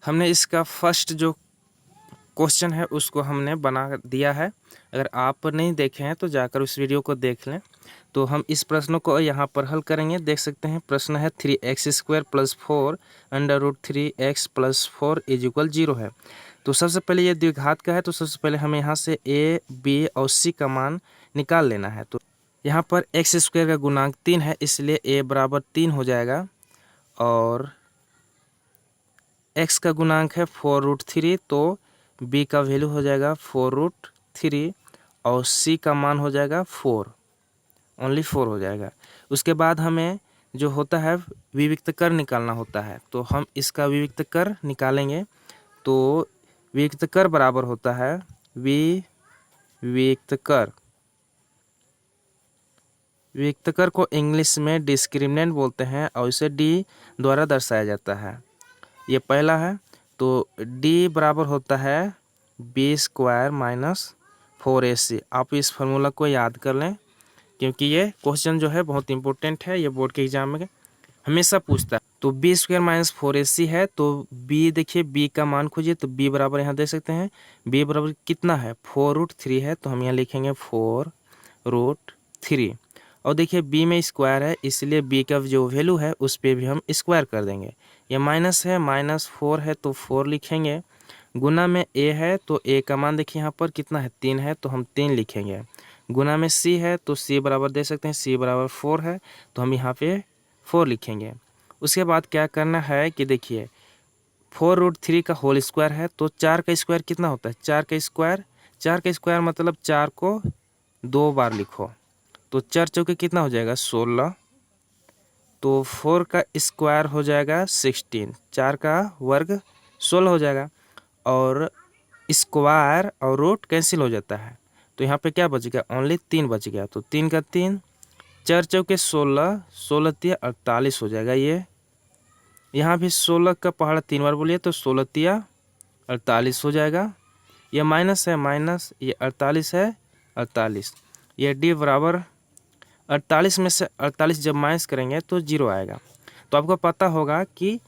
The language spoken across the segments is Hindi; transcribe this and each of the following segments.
हमने इसका फर्स्ट जो क्वेश्चन है उसको हमने बना दिया है। अगर आप नहीं देखे हैं तो जाकर उस वीडियो को देख लें। तो हम इस प्रश्न को यहाँ पर हल करेंगे। देख सकते हैं प्रश्न है 3x² + 4 √3x + 4 = 0 है। तो सबसे पहले ये द्विघात का है, तो सबसे पहले हमें यहाँ से a, b और c का मान निकाल लेना है। तो यहाँ पर x² का गुणांक 3 है, इसलिए a बराबर 3 हो जाएगा और x का गुणांक है 4√3, तो b का वैल्यू हो जाएगा 4√3 और c का मान हो जाएगा 4, ओनली 4 हो जाएगा। उसके बाद हमें जो होता है विविक्त कर निकालना होता है, तो हम इसका विविक्त कर निकालेंगे। तो विविक्त कर बराबर होता है विविक्त कर। विविक्त कर को इंग्लिश में डिस्क्रिमिनेंट बोलते हैं और इसे d द्वारा दर्शाया जाता है। ये पहला है, तो d बराबर होता है b² - 4ac। आप इस फार्मूला को याद कर लें क्योंकि ये क्वेश्चन जो है बहुत इंपॉर्टेंट है, ये बोर्ड के एग्जाम में हमेशा पूछता है। तो b² - 4ac है, तो b देखिए b का मान खोजिए, तो b बराबर यहाँ देख सकते हैं b बराबर कितना है 4√3 है, तो हम यहाँ लिखेंगे 4√3 और देखिए b में स्क्वायर है, इसलिए b का जो वैल्यू है उस पर भी हम स्क्वायर कर देंगे। ये माइनस है, -4 है तो 4 लिखेंगे। गुना में a है, तो a का मान देखिए यहाँ पर कितना है 3 है, तो हम 3 लिखेंगे। गुना में c है, तो c बराबर दे सकते हैं c बराबर 4 है, तो हम यहाँ पे 4 लिखेंगे। उसके बाद क्या करना है कि देखिए 4√3 का होल स्क्वायर है, तो 4 का स्क्वायर कितना होता है 4 का स्क्वायर मतलब 4 को 2 बार लिखो, तो 4 चौके कितना हो जाएगा 16, तो 4 का स्क्वायर हो जाएगा 16, 4 का वर्ग 16 हो जाएगा और स्क्वायर और रूट कैंसिल हो जाता है, तो यहाँ पे क्या बच गया ओनली 3 बच गया। तो 3 का 3, 4 चौके 16, 16 तिया 48 हो जाएगा। ये यहाँ भी 16 का पहाड़ा 3 बार बोलिए तो 16 तिया 48 हो जाएगा। ये माइनस है माइनस, ये 48 है 48, ये d बराबर 48 में से 48 जब माइनस करेंगे तो 0 आएगा। तो आपको पता होगा कि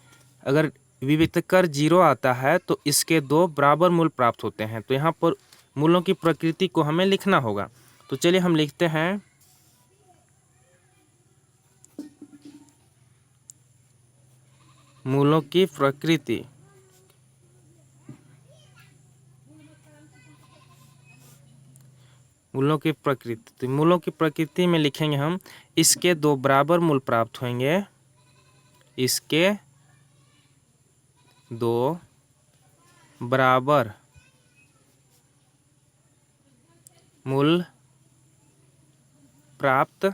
अगर विविक्त कर 0 आता है तो इसके 2 बराबर मूल प्राप्त होते हैं। तो यहाँ पर मूलों की प्रकृति को हमें लिखना होगा। तो चलिए हम लिखते हैं मूलों की प्रकृति। मूलों की प्रकृति, तो मूलों की प्रकृति में लिखेंगे हम इसके 2 बराबर मूल प्राप्त होंगे, इसके 2 बराबर मूल प्राप्त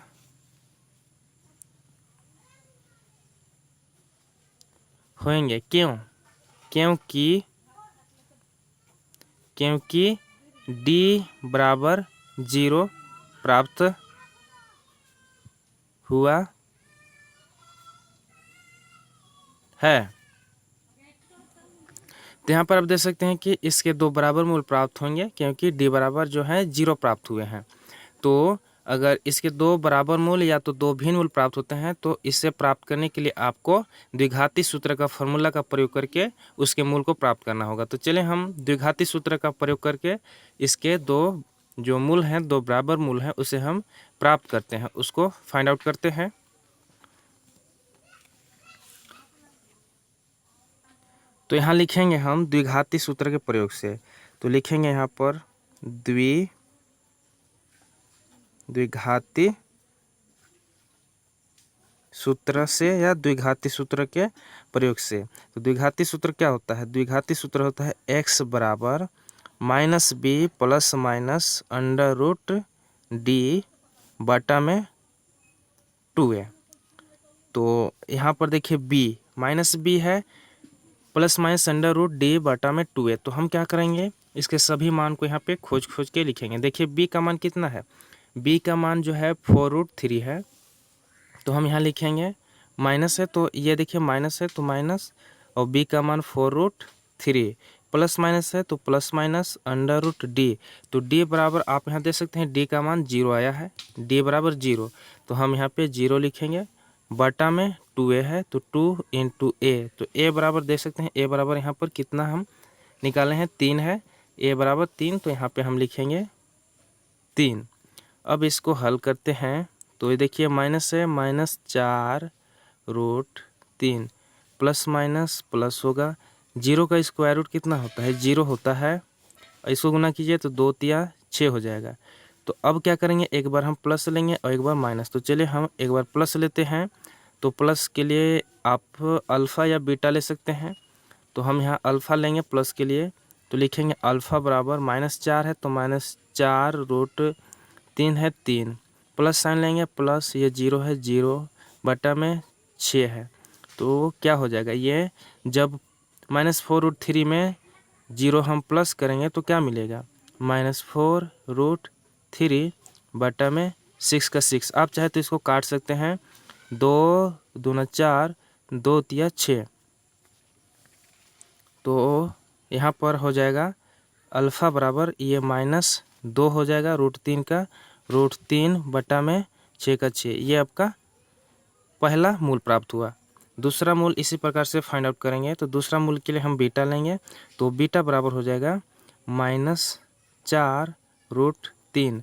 होंगे। क्यों? क्योंकि d बराबर 0 प्राप्त हुआ है। तो यहाँ पर आप देख सकते हैं कि इसके 2 बराबर मूल प्राप्त होंगे क्योंकि d बराबर जो है 0 प्राप्त हुए हैं। तो अगर इसके 2 बराबर मूल या तो 2 भिन्न मूल प्राप्त होते हैं तो इसे प्राप्त करने के लिए आपको द्विघाती सूत्र का फॉर्मूला का प्रयोग करके उसके मूल को प्राप्त करना होगा। तो चलिए हम द्विघाती सूत्र का प्रयोग करके इसके 2 जो मूल हैं 2 बराबर मूल हैं उसे हम प्राप्त करते हैं, उसको फाइंड आउट करते हैं। तो यहाँ लिखेंगे हम द्विघाती सूत्र के प्रयोग से, तो लिखेंगे यहाँ पर द्विघाती सूत्र से या द्विघाती सूत्र के प्रयोग से। तो द्विघाती सूत्र क्या होता है? द्विघाती सूत्र होता है x बराबर -b ± √d बटा में 2a। तो यहाँ पर देखिए b है ±√d बटा में 2a। तो हम क्या करेंगे इसके सभी मान को यहाँ पे खोज के लिखेंगे। देखिए b का मान कितना है, b का मान जो है 4√3 है, तो हम यहाँ लिखेंगे माइनस है, तो ये देखिए माइनस है तो माइनस, और b का मान 4√3, प्लस माइनस है तो प्लस माइनस √d। तो d बराबर आप यहाँ देख सकते हैं d का मान 0 आया है, d बराबर 0, तो हम यहाँ पे 0 लिखेंगे बटा में 2a है तो 2 इंटू ए, तो a बराबर देख सकते हैं, a बराबर यहाँ पर कितना हम निकाले हैं 3 है, a बराबर 3, तो यहाँ पे हम लिखेंगे 3। अब इसको हल करते हैं तो ये देखिए माइनस है, -4√3 प्लस माइनस प्लस होगा, 0 का स्क्वायर रूट कितना होता है 0 होता है, इसको गुना कीजिए तो 2 तिया 6 हो जाएगा। तो अब क्या करेंगे, एक बार हम प्लस लेंगे और एक बार माइनस, तो चलिए हम एक बार प्लस लेते हैं। तो प्लस के लिए आप अल्फ़ा या बीटा ले सकते हैं, तो हम यहाँ अल्फ़ा लेंगे प्लस के लिए, तो लिखेंगे अल्फ़ा बराबर -4 है तो -4√3 है 3, प्लस साइन लेंगे प्लस, ये 0 है 0 बटा में 6 है, तो क्या हो जाएगा, ये जब -4√3 में 0 हम प्लस करेंगे तो क्या मिलेगा, -4√3 बटा में 6 का 6। आप चाहे तो इसको काट सकते हैं, 2 दूना 4, 2 तिया 6, तो यहाँ पर हो जाएगा अल्फ़ा बराबर ये -2 हो जाएगा √3 का, √3 बटा में 6 का 6, ये आपका पहला मूल प्राप्त हुआ। दूसरा मूल इसी प्रकार से फाइंड आउट करेंगे, तो दूसरा मूल के लिए हम बीटा लेंगे, तो बीटा बराबर हो जाएगा -4√3।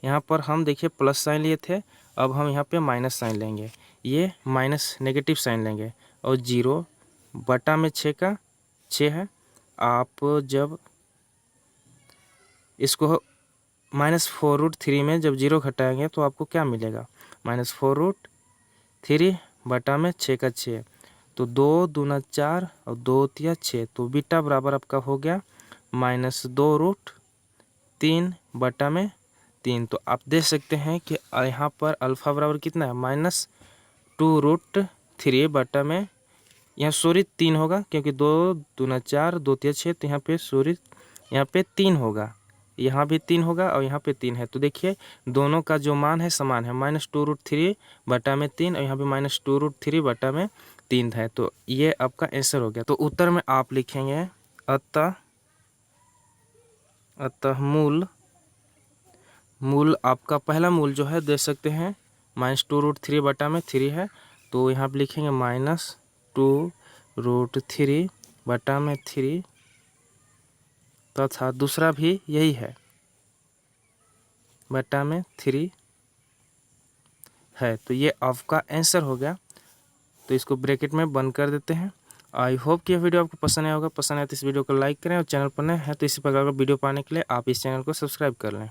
यहाँ पर हम देखिए प्लस साइन लिए थे, अब हम यहाँ पे माइनस साइन लेंगे, ये माइनस नेगेटिव साइन लेंगे, और 0 बटा में 6 का 6 है। आप जब इसको -4√3 में जब 0 घटाएंगे तो आपको क्या मिलेगा, -4√3 बटा में 6 का 6, तो 2 दूना 4 और 2 तिया 6, तो बीटा बराबर आपका हो गया -2√3 बटा में 3। तो आप देख सकते हैं कि यहाँ पर अल्फ़ा बराबर कितना है, -2√3 बटा में, यहाँ सॉरी 3 होगा, क्योंकि 2 दूना 4 2 तिया 6, तो यहाँ पे सॉरी यहाँ पे 3 होगा, यहाँ भी 3 होगा और यहाँ पे 3 है, तो देखिए दोनों का जो मान है समान है, -2√3 बटा में 3, और यहाँ पे -2√3 बटा में 3 है, तो ये आपका आंसर हो गया। तो उत्तर में आप लिखेंगे अतः मूल आपका पहला मूल जो है देख सकते हैं -2√3 बटा में 3 है, तो यहाँ पे लिखेंगे -2√3 बटा में 3, तथा दूसरा भी यही है बटा में 3 है, तो ये आपका आंसर हो गया। तो इसको ब्रैकेट में बंद कर देते हैं। आई होप कि यह वीडियो आपको पसंद आया होगा, पसंद आया तो इस वीडियो को लाइक करें, और चैनल पर नए हैं तो इसी प्रकार का वीडियो पाने के लिए आप इस चैनल को सब्सक्राइब कर लें।